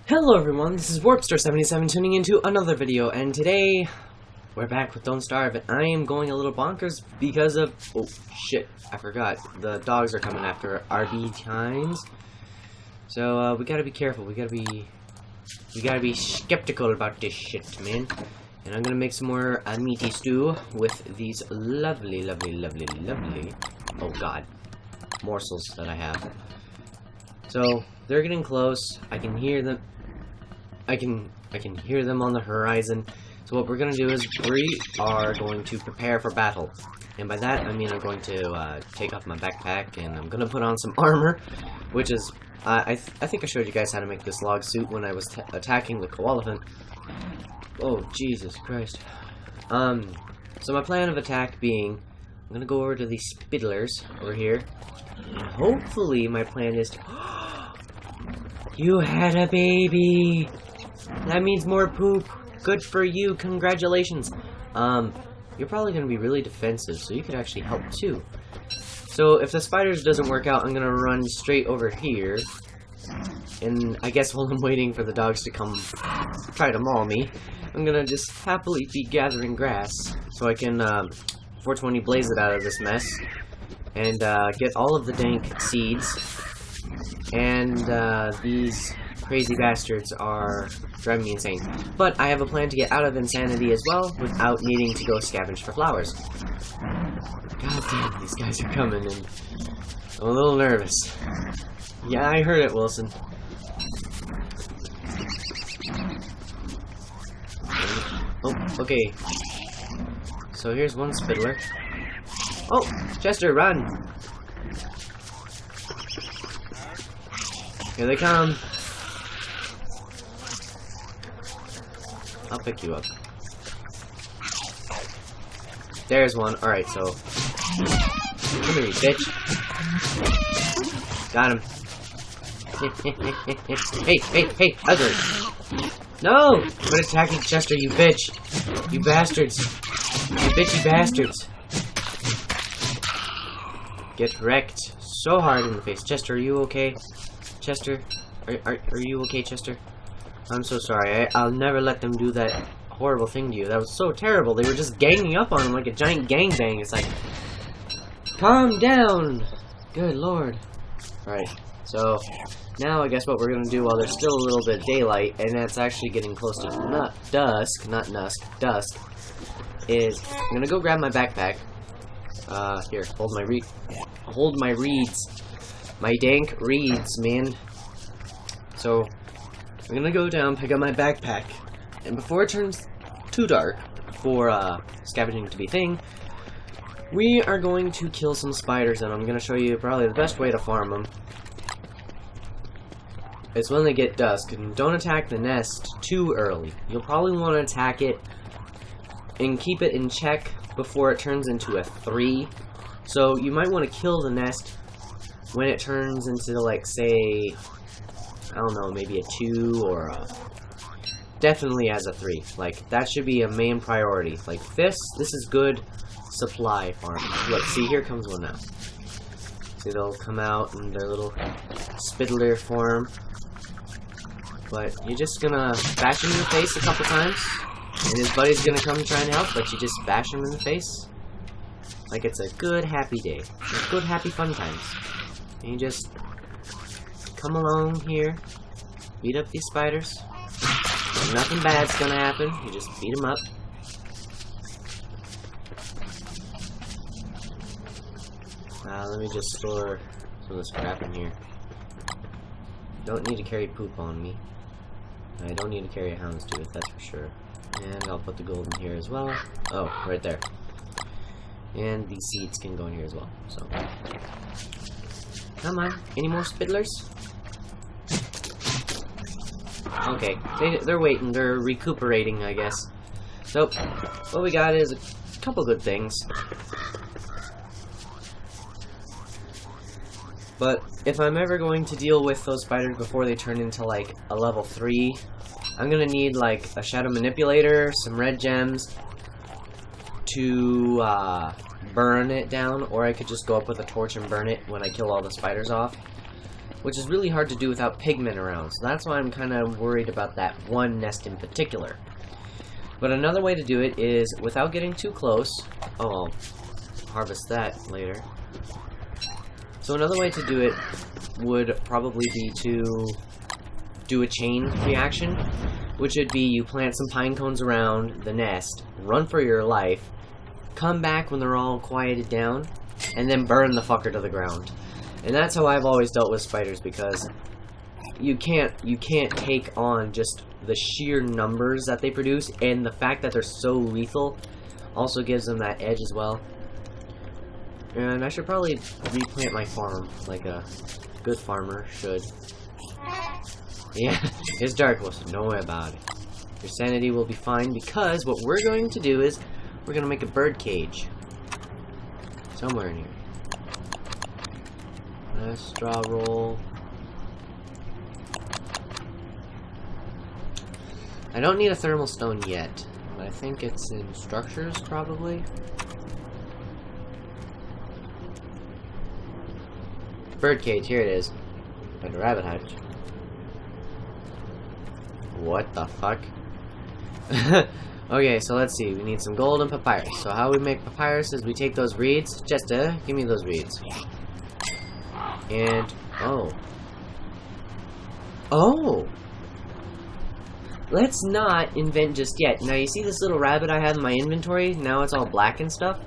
Hello everyone, this is Warptser77 tuning into another video, and today we're back with Don't Starve, and I am going a little bonkers because of... oh shit, I forgot. The dogs are coming after RB times. So we gotta be careful, we gotta be skeptical about this shit, man. And I'm gonna make some more meaty stew with these lovely, oh god, morsels that I have. So they're getting close. I can hear them. I can hear them on the horizon. So what we're gonna do is we are going to prepare for battle, and by that I mean I'm going to take off my backpack and I'm gonna put on some armor, which is I think I showed you guys how to make this log suit when I was attacking the koalaphant. Oh Jesus Christ! So my plan of attack being, I'm gonna go over to these spiddlers over here, and hopefully my plan is to... You had a baby! That means more poop. Good for you. Congratulations. You're probably going to be really defensive, so you could actually help too. So if the spiders doesn't work out, I'm going to run straight over here. And I guess while I'm waiting for the dogs to come try to maul me, I'm going to just happily be gathering grass so I can 420 blaze it out of this mess and get all of the dank seeds. And these crazy bastards are driving me insane. But I have a plan to get out of insanity as well without needing to go scavenge for flowers. God damn, these guys are coming and I'm a little nervous. Yeah, I heard it, Wilson. Oh, okay. So here's one spiddler. Oh, Chester, run! Here they come. I'll pick you up. There's one. Alright, so... come here, you bitch. Got him. Hey, ugly. No! Quit attacking Chester, you bitch. You bastards. You bitchy bastards. Get wrecked so hard in the face. Chester, are you okay? Chester? Are you okay, Chester? I'm so sorry. I'll never let them do that horrible thing to you. That was so terrible. They were just ganging up on him like a giant gangbang. It's like, calm down. Good lord. Alright, so now I guess what we're going to do while there's still a little bit of daylight, and that's actually getting close to dusk, is I'm going to go grab my backpack. Here, hold my reeds. My dank reeds, man. So, I'm gonna go down, pick up my backpack, and before it turns too dark for scavenging to be a thing, we are going to kill some spiders, and I'm gonna show you probably the best way to farm them. It's when they get dusk, and don't attack the nest too early. You'll probably want to attack it and keep it in check before it turns into a 3. So, you might want to kill the nest when it turns into, like, say, I don't know, maybe a 2 or a... definitely as a 3. Like, that should be a main priority. Like, this is good supply farm. Look, see, here comes one now. See, they'll come out in their little spiddler form. But you're just gonna bash him in the face a couple times, and his buddy's gonna come try and help, but you just bash him in the face. Like it's a good, happy day. It's good, happy, fun times. And you just come along here, beat up these spiders. Nothing bad's gonna happen. You just beat them up. Let me just store some of this crap in here. Don't need to carry poop on me. I don't need to carry a houndstooth, that's for sure. And I'll put the gold in here as well. Oh, right there. And these seeds can go in here as well. So, come on, any more spiddlers? Okay, they're waiting, they're recuperating, I guess. So, what we got is a couple good things. But if I'm ever going to deal with those spiders before they turn into like a level 3, I'm gonna need like a shadow manipulator, some red gems to burn it down, or I could just go up with a torch and burn it when I kill all the spiders off. which is really hard to do without pigmen around. So that's why I'm kind of worried about that one nest in particular. But another way to do it is without getting too close. Oh, I'll harvest that later. So another way to do it would probably be to do a chain reaction, which would be you plant some pine cones around the nest, run for your life, come back when they're all quieted down, and then burn the fucker to the ground. And that's how I've always dealt with spiders, because you can't take on just the sheer numbers that they produce, and the fact that they're so lethal also gives them that edge as well. And I should probably replant my farm like a good farmer should. Yeah, it's dark, well, so don't worry about it. Your sanity will be fine, because what we're going to do is we're going to make a bird cage. Somewhere in here. Nice straw roll. I don't need a thermal stone yet, but I think it's in structures, probably. Bird cage, here it is. And a rabbit hutch. What the fuck? Okay, so let's see. We need some gold and papyrus. So how we make papyrus is we take those reeds. Jester, give me those reeds. And, oh. Oh! Let's not invent just yet. Now, you see this little rabbit I have in my inventory? Now it's all black and stuff?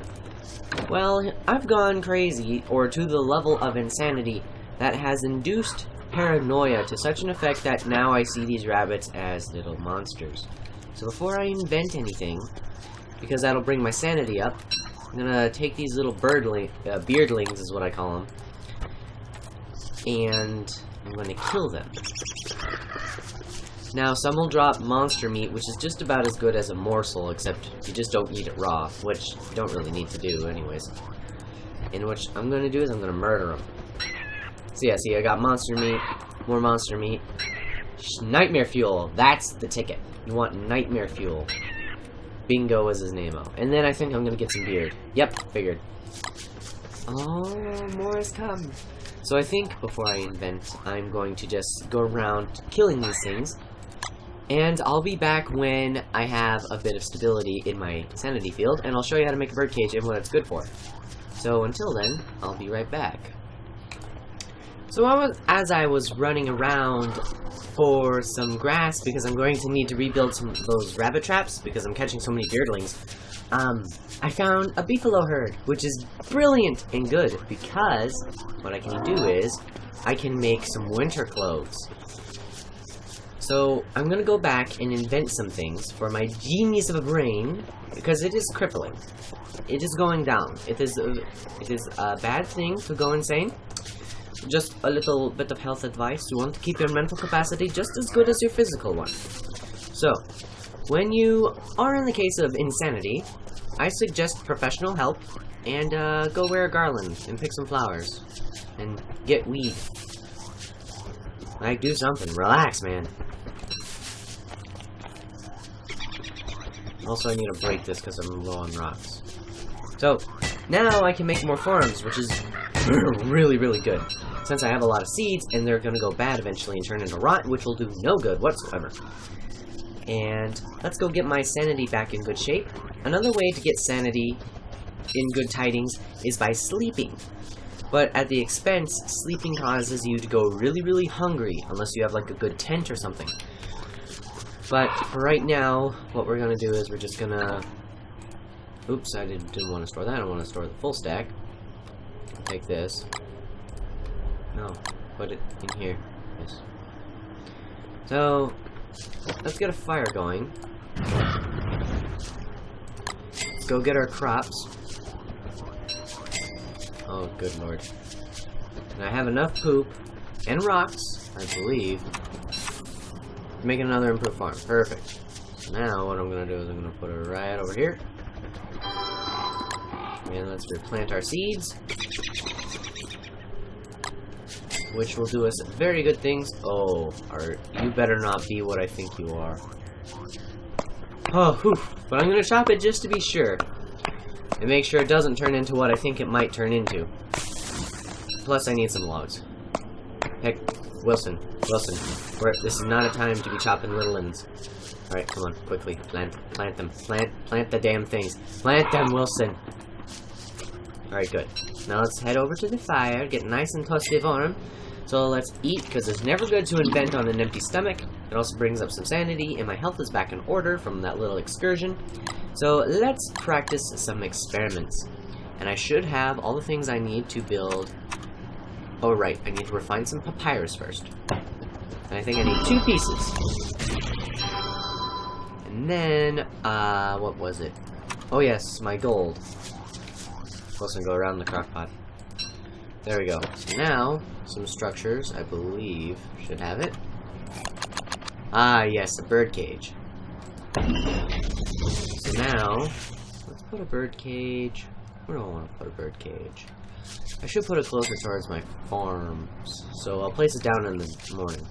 Well, I've gone crazy, or to the level of insanity, that has induced paranoia to such an effect that now I see these rabbits as little monsters. So before I invent anything, because that'll bring my sanity up, I'm gonna take these little beardlings is what I call them, and I'm gonna kill them. Now, some will drop monster meat, which is just about as good as a morsel, except you just don't eat it raw, which you don't really need to do anyways. And what I'm gonna do is I'm gonna murder them. So yeah, see, I got monster meat, more monster meat. Nightmare fuel, that's the ticket. You want nightmare fuel. Bingo is his name out. And then I think I'm gonna get some beard. Yep, figured. Oh, more has come. So I think before I invent, I'm going to just go around killing these things. And I'll be back when I have a bit of stability in my sanity field, and I'll show you how to make a birdcage and what it's good for. So until then, I'll be right back. So as I was running around for some grass, because I'm going to need to rebuild some of those rabbit traps, because I'm catching so many beardlings, I found a beefalo herd, which is brilliant and good, because what I can do is, I can make some winter clothes. So, I'm gonna go back and invent some things for my genius of a brain, because it is crippling. It is going down. It is a bad thing to go insane. Just a little bit of health advice. You want to keep your mental capacity just as good as your physical one. So, when you are in the case of insanity, I suggest professional help, and go wear a garland, and pick some flowers, and get weed. Like, do something. Relax, man. Also, I need to break this because I'm low on rocks. So, now I can make more farms, which is really, really good. Since I have a lot of seeds, and they're going to go bad eventually and turn into rot, which will do no good whatsoever. And let's go get my sanity back in good shape. Another way to get sanity in good tidings is by sleeping. But at the expense, sleeping causes you to go really, really hungry, unless you have like a good tent or something. But for right now, what we're gonna do is we're just gonna... Oops, I didn't want to store that. I want to store the full stack. I'll take this. No, put it in here. Yes. So, let's get a fire going. Let's go get our crops. Oh, good lord. And I have enough poop and rocks, I believe, to make another improved farm. Perfect. So now what I'm going to do is I'm going to put it right over here. And let's replant our seeds, which will do us very good things. Oh, you better not be what I think you are. Oh, whew. But I'm going to chop it just to be sure. And make sure it doesn't turn into what I think it might turn into. Plus, I need some logs. Pick. Wilson. This is not a time to be chopping little ends. Alright, come on, quickly. Plant them. Plant the damn things. Plant them, Wilson! Alright, good. Now let's head over to the fire, get nice and toasty warm. So let's eat, because it's never good to invent on an empty stomach. It also brings up some sanity, and my health is back in order from that little excursion. So let's practice some experiments. And I should have all the things I need to build... Oh, right, I need to refine some papyrus first. And I think I need 2 pieces. And then, what was it? Oh yes, my gold. Wilson, go around the crockpot. There we go. So now, some structures, I believe, should have it. Ah, yes, a bird cage. So now, let's put a bird cage. Where do I want to put a bird cage? I should put it closer towards my farms. So I'll place it down in the morning.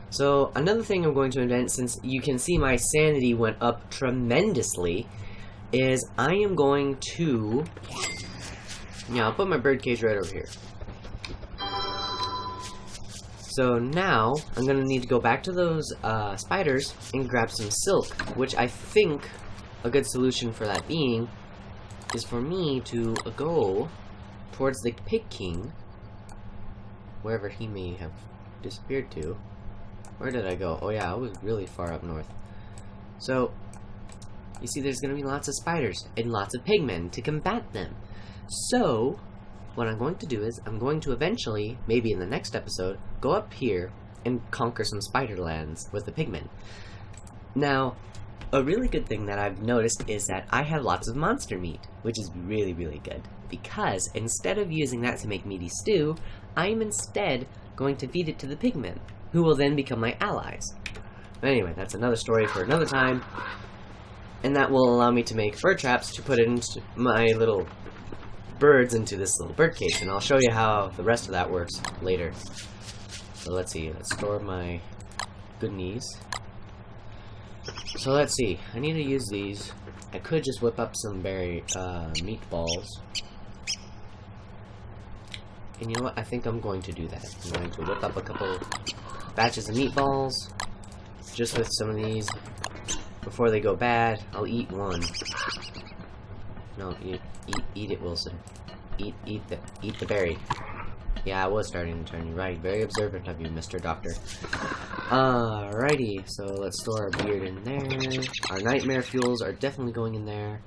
So, another thing I'm going to invent, since you can see my sanity went up tremendously, is I am going to... Yeah, I'll put my bird cage right over here. So now, I'm going to need to go back to those spiders and grab some silk, which I think a good solution for that being is for me to go towards the Pig King, wherever he may have disappeared to. Where did I go? Oh yeah, I was really far up north. So, you see there's going to be lots of spiders and lots of pigmen to combat them. So, what I'm going to do is, I'm going to eventually, maybe in the next episode, go up here and conquer some spider lands with the pigmen. Now, a really good thing that I've noticed is that I have lots of monster meat, which is really, really good. Because instead of using that to make meaty stew, I'm instead going to feed it to the pigmen, who will then become my allies. But anyway, that's another story for another time. And that will allow me to make bird traps to put into my little birds into this little bird cage. And I'll show you how the rest of that works later. So let's see, let's store my goodies. So let's see, I need to use these. I could just whip up some berry meatballs. And you know what, I think I'm going to do that. I'm going to whip up a couple batches of meatballs, just with some of these. Before they go bad, I'll eat one. No, eat it, Wilson. Eat the berry. Yeah, I was starting to turn you right. Very observant of you, Mr. Doctor. Alrighty, so let's store our beard in there. Our nightmare fuels are definitely going in there.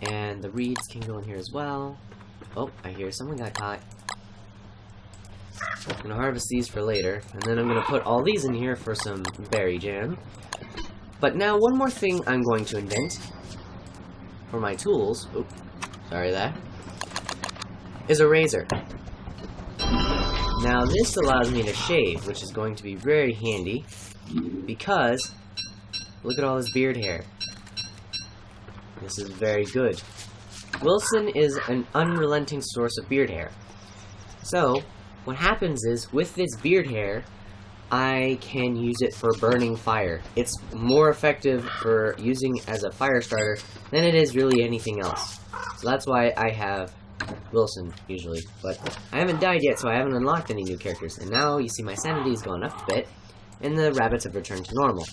And the reeds can go in here as well. Oh, I hear someone got caught. I'm gonna harvest these for later, and then I'm gonna put all these in here for some berry jam. But now, one more thing I'm going to invent for my tools, oops, sorry that, is a razor. Now this allows me to shave, which is going to be very handy, because look at all this beard hair. This is very good. Wilson is an unrelenting source of beard hair. So, what happens is, with this beard hair, I can use it for burning fire. It's more effective for using as a fire starter than it is really anything else. So that's why I have Wilson, usually. But I haven't died yet, so I haven't unlocked any new characters. And now, you see my sanity's gone up a bit, and the rabbits have returned to normal.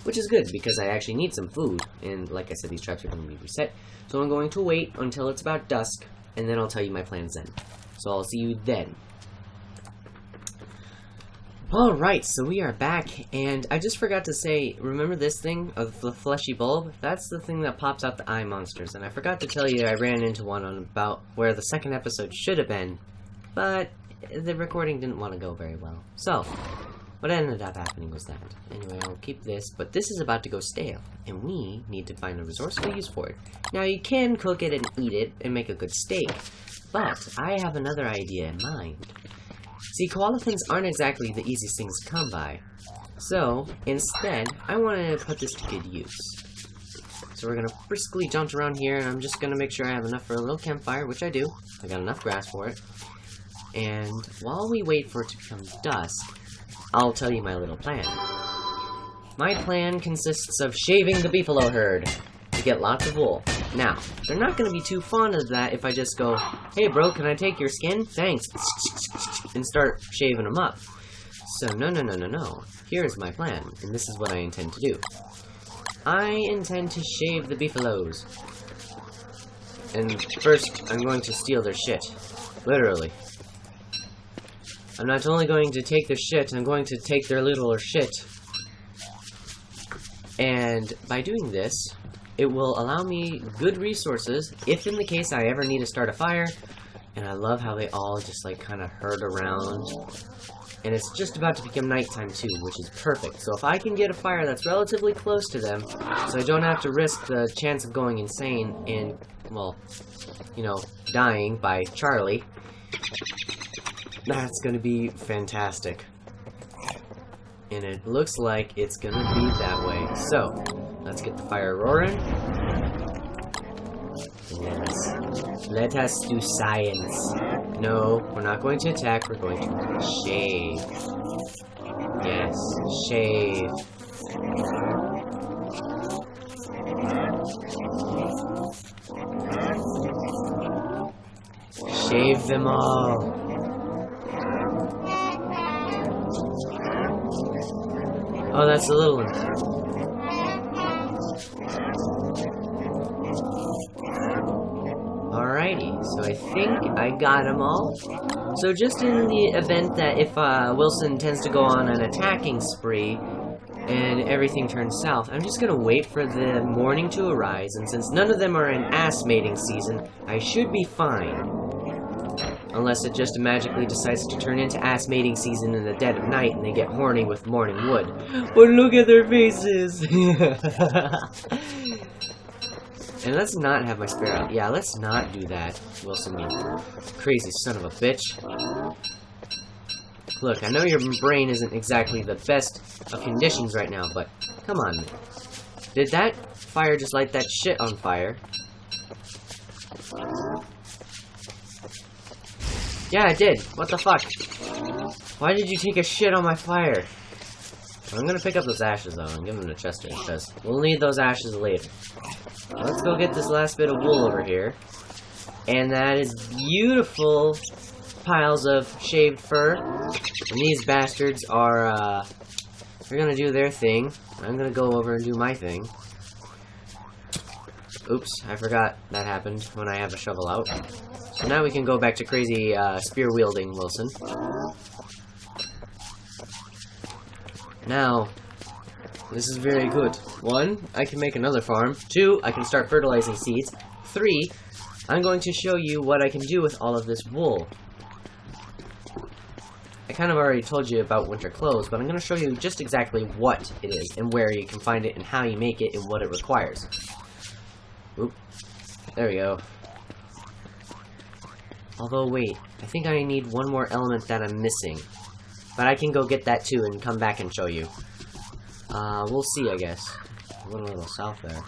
Which is good, because I actually need some food. And like I said, these traps are going to be reset. So I'm going to wait until it's about dusk, and then I'll tell you my plans then. So I'll see you then. Alright, so we are back, and I just forgot to say, remember this thing of the fleshy bulb? That's the thing that pops out the eye monsters, and I forgot to tell you I ran into one on about where the second episode should have been, but the recording didn't want to go very well. So, what ended up happening was that. Anyway, I'll keep this, but this is about to go stale, and we need to find a resourceful use for it. Now, you can cook it and eat it and make a good steak, but I have another idea in mind. See, koala fins aren't exactly the easiest things to come by. So, instead, I want to put this to good use. So we're going to briskly jaunt around here, and I'm just going to make sure I have enough for a little campfire, which I do. I got enough grass for it. And while we wait for it to become dusk, I'll tell you my little plan. My plan consists of shaving the beefalo herd. to get lots of wool. Now, they're not going to be too fond of that if I just go, hey bro, can I take your skin? Thanks. And start shaving them up. So, no. Here's my plan, and this is what I intend to do. I intend to shave the beefaloes. And first, I'm going to steal their shit. Literally. I'm not only going to take their shit, I'm going to take their littler shit. And by doing this, it will allow me good resources if in the case I ever need to start a fire. And I love how they all just like kind of herd around. And it's just about to become nighttime too, which is perfect. So if I can get a fire that's relatively close to them, so I don't have to risk the chance of going insane and, well, you know, dying by Charlie, that's gonna be fantastic. And it looks like it's gonna be that way. So, let's get the fire roaring. Let us do science. No, we're not going to attack, we're going to shave. Yes, shave. Shave them all. Oh, that's the little one. Alrighty, so I think I got them all. So just in the event that if Wilson tends to go on an attacking spree and everything turns south, I'm just gonna wait for the morning to arise, and since none of them are in ass mating season, I should be fine. Unless it just magically decides to turn into ass mating season in the dead of night and they get horny with morning wood. But look at their faces! And let's not have my spirit out. Yeah, let's not do that, Wilson, you crazy son of a bitch. Look, I know your brain isn't exactly the best of conditions right now, but come on. Did that fire just light that shit on fire? Yeah, it did. What the fuck? Why did you take a shit on my fire? I'm gonna pick up those ashes, though, and give them to Chester, because we'll need those ashes later. Let's go get this last bit of wool over here. And that is beautiful piles of shaved fur. And these bastards are, they're gonna do their thing. I'm gonna go over and do my thing. Oops, I forgot that happened when I have a shovel out. So now we can go back to crazy, spear-wielding Wilson. Now, this is very good. 1, I can make another farm. 2, I can start fertilizing seeds. 3, I'm going to show you what I can do with all of this wool. I kind of already told you about winter clothes, but I'm going to show you just exactly what it is, and where you can find it, and how you make it, and what it requires. Oop. There we go. Although, wait, I think I need one more element that I'm missing. But I can go get that too and come back and show you. We'll see, I guess. I went a little south there.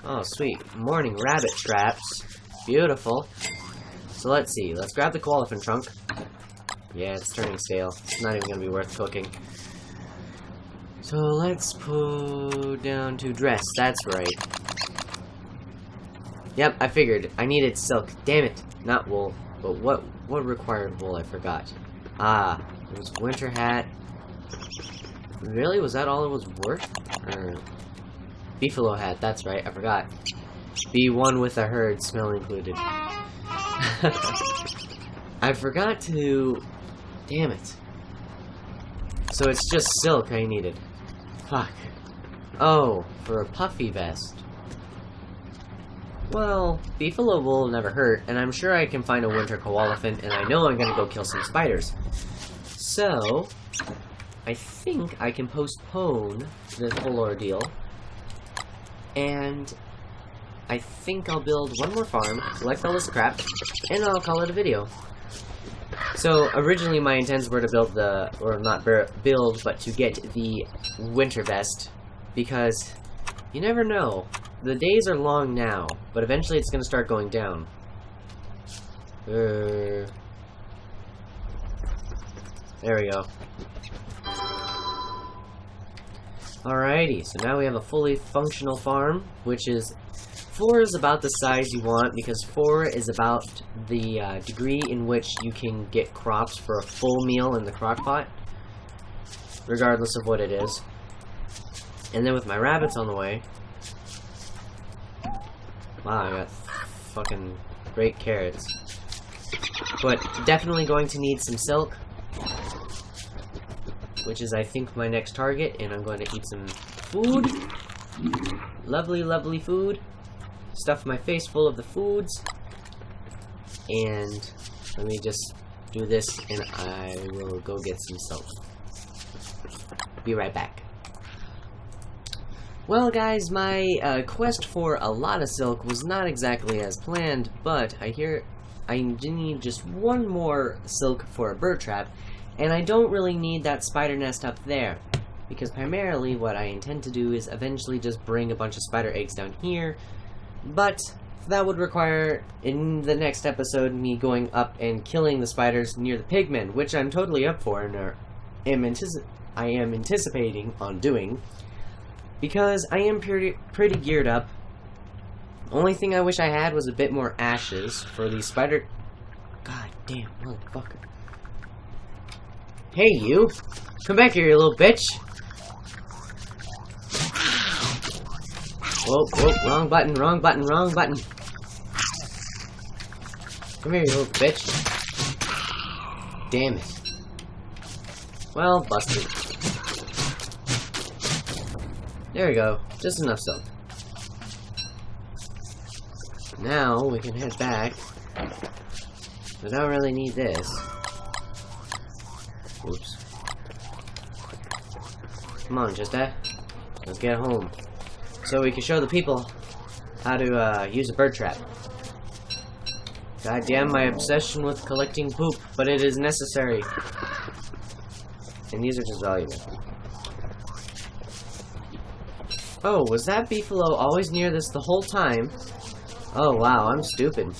Oh, sweet. Morning rabbit traps. Beautiful. So let's see. Let's grab the koalefant trunk. Yeah, it's turning stale. It's not even going to be worth cooking. So let's put down to dress. That's right. Yep, I figured. I needed silk. Damn it. Not wool. But what required wool? I forgot. Ah, it was winter hat. Really? Was that all it was worth? Or beefalo hat, that's right, I forgot. Be one with the herd, smell included. I forgot to... Damn it. So it's just silk I needed. Fuck. Oh, for a puffy vest. Well, beefalo wool never hurt, and I'm sure I can find a winter koalefant, and I know I'm gonna go kill some spiders. So, I think I can postpone the whole ordeal, and I think I'll build one more farm, collect all this crap, and I'll call it a video. So, originally my intents were to build the, or not build, but to get the winter vest, because you never know. The days are long now, but eventually it's gonna start going down. There we go. Alrighty, so now we have a fully functional farm, which is 4 is about the size you want, because 4 is about the degree in which you can get crops for a full meal in the crock pot, regardless of what it is. And then with my rabbits on the way, wow, I got fucking great carrots. But definitely going to need some silk, which is, I think, my next target, and I'm going to eat some food. Lovely, lovely food. Stuff my face full of the foods. And let me just do this, and I will go get some silk. Be right back. Well, guys, my quest for a lot of silk was not exactly as planned, but I hear I need just one more silk for a bird trap. And I don't really need that spider nest up there, because primarily what I intend to do is eventually just bring a bunch of spider eggs down here, but that would require, in the next episode, me going up and killing the spiders near the pigmen, which I'm totally up for and I am anticipating on doing, because I am pretty geared up. Only thing I wish I had was a bit more ashes for these spider... God damn, motherfucker. Hey, you! Come back here, you little bitch! Whoa, whoa, wrong button, wrong button, wrong button! Come here, you little bitch! Damn it. Well, busted. There we go. Just enough silk. Now, we can head back. We don't really need this. Oops. Come on, Jester. Let's get home. So we can show the people how to use a bird trap. God damn my obsession with collecting poop, but it is necessary. And these are just valuable. Oh, was that beefalo always near this the whole time? Oh wow, I'm stupid.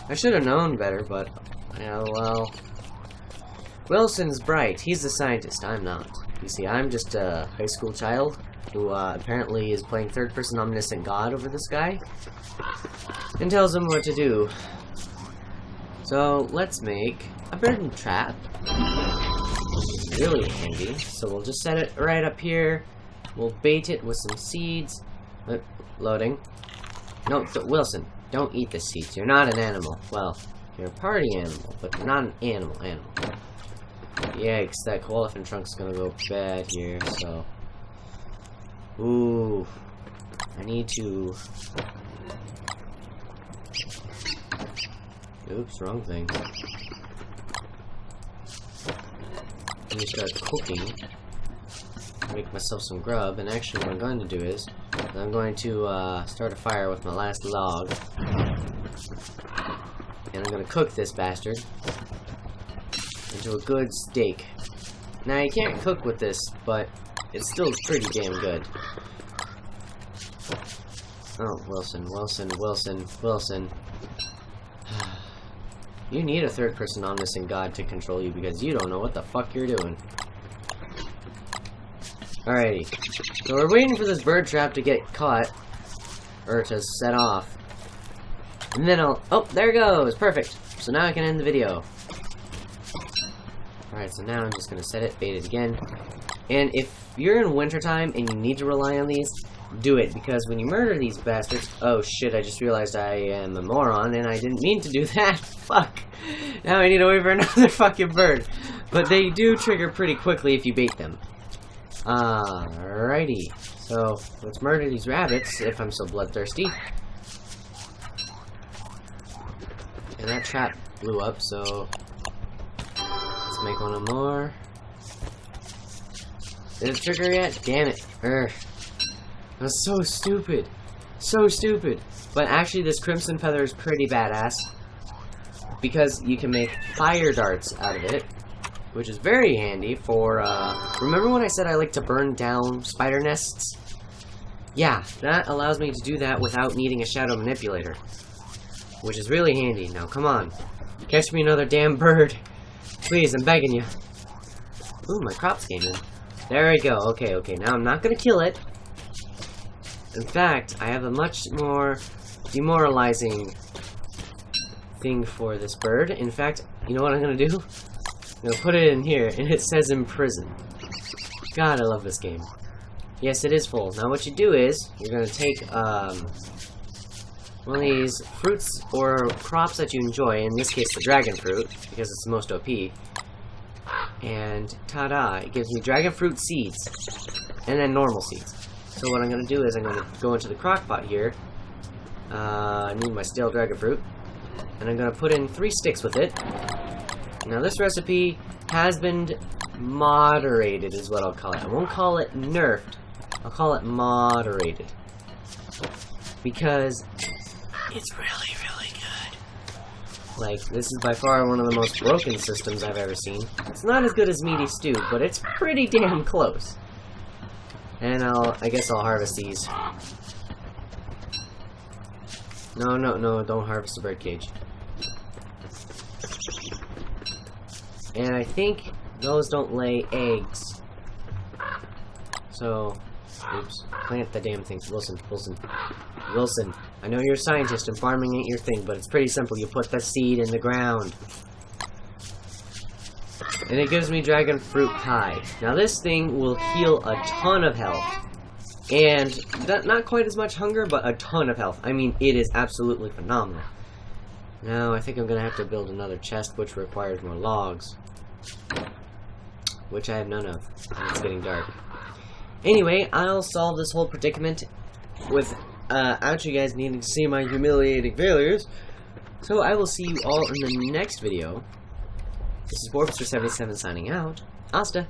I should have known better, but... yeah, well... Wilson's bright. He's the scientist. I'm not. You see, I'm just a high school child who apparently is playing third-person omniscient god over this guy and tells him what to do. So let's make a bird trap. Really handy. So we'll just set it right up here. We'll bait it with some seeds. Loading. No, Wilson, don't eat the seeds. You're not an animal. Well, you're a party animal, but you're not an animal. Yikes, that elephant trunk's gonna go bad here, so... Ooh. I need to... Oops, wrong thing. Let me start cooking. Make myself some grub, and actually what I'm going to do is... I'm going to start a fire with my last log. And I'm gonna cook this bastard into a good steak. Now, you can't cook with this, but it's still pretty damn good. Oh, Wilson, Wilson, Wilson, Wilson. You need a third-person omniscient god to control you, because you don't know what the fuck you're doing. Alrighty. So we're waiting for this bird trap to get caught. Or to set off. And then I'll... oh, there it goes! Perfect! So now I can end the video. Alright, so now I'm just gonna set it, bait it again. And if you're in wintertime and you need to rely on these, do it. Because when you murder these bastards... oh shit, I just realized I am a moron and I didn't mean to do that. Fuck! Now I need to wait for another fucking bird. But they do trigger pretty quickly if you bait them. Alrighty. So, let's murder these rabbits if I'm so bloodthirsty. And that trap blew up, so... let's make one more. Did it trigger yet? Damn it. That's so stupid. So stupid. But actually, this crimson feather is pretty badass. Because you can make fire darts out of it. Which is very handy for, remember when I said I like to burn down spider nests? Yeah, that allows me to do that without needing a shadow manipulator. Which is really handy. Now, come on. Catch me another damn bird. Please, I'm begging you. Ooh, my crops came in. There we go. Okay, okay. Now I'm not gonna kill it. In fact, I have a much more demoralizing thing for this bird. In fact, you know what I'm gonna do? I'm gonna put it in here, and it says in prison. God, I love this game. Yes, it is full. Now what you do is, you're gonna take, one of these fruits or crops that you enjoy, in this case the dragon fruit, because it's the most OP, and ta-da, it gives me dragon fruit seeds, and then normal seeds. So what I'm gonna do is I'm gonna go into the crock pot here, I need my stale dragon fruit, and I'm gonna put in 3 sticks with it. Now this recipe has been moderated is what I'll call it. I won't call it nerfed, I'll call it moderated. Because it's really, really good. Like, this is by far one of the most broken systems I've ever seen. It's not as good as Meaty Stew, but it's pretty damn close. And I guess I'll harvest these. No, don't harvest the birdcage. And I think those don't lay eggs. So, oops, plant the damn thing. Wilson, I know you're a scientist and farming ain't your thing, but it's pretty simple. You put the seed in the ground. And it gives me dragon fruit pie. Now this thing will heal a ton of health. And not quite as much hunger, but a ton of health. I mean, it is absolutely phenomenal. Now, I think I'm going to have to build another chest, which requires more logs. Which I have none of. And it's getting dark. Anyway, I'll solve this whole predicament without you guys needing to see my humiliating failures. So I will see you all in the next video. This is Warptser77 signing out. Hasta!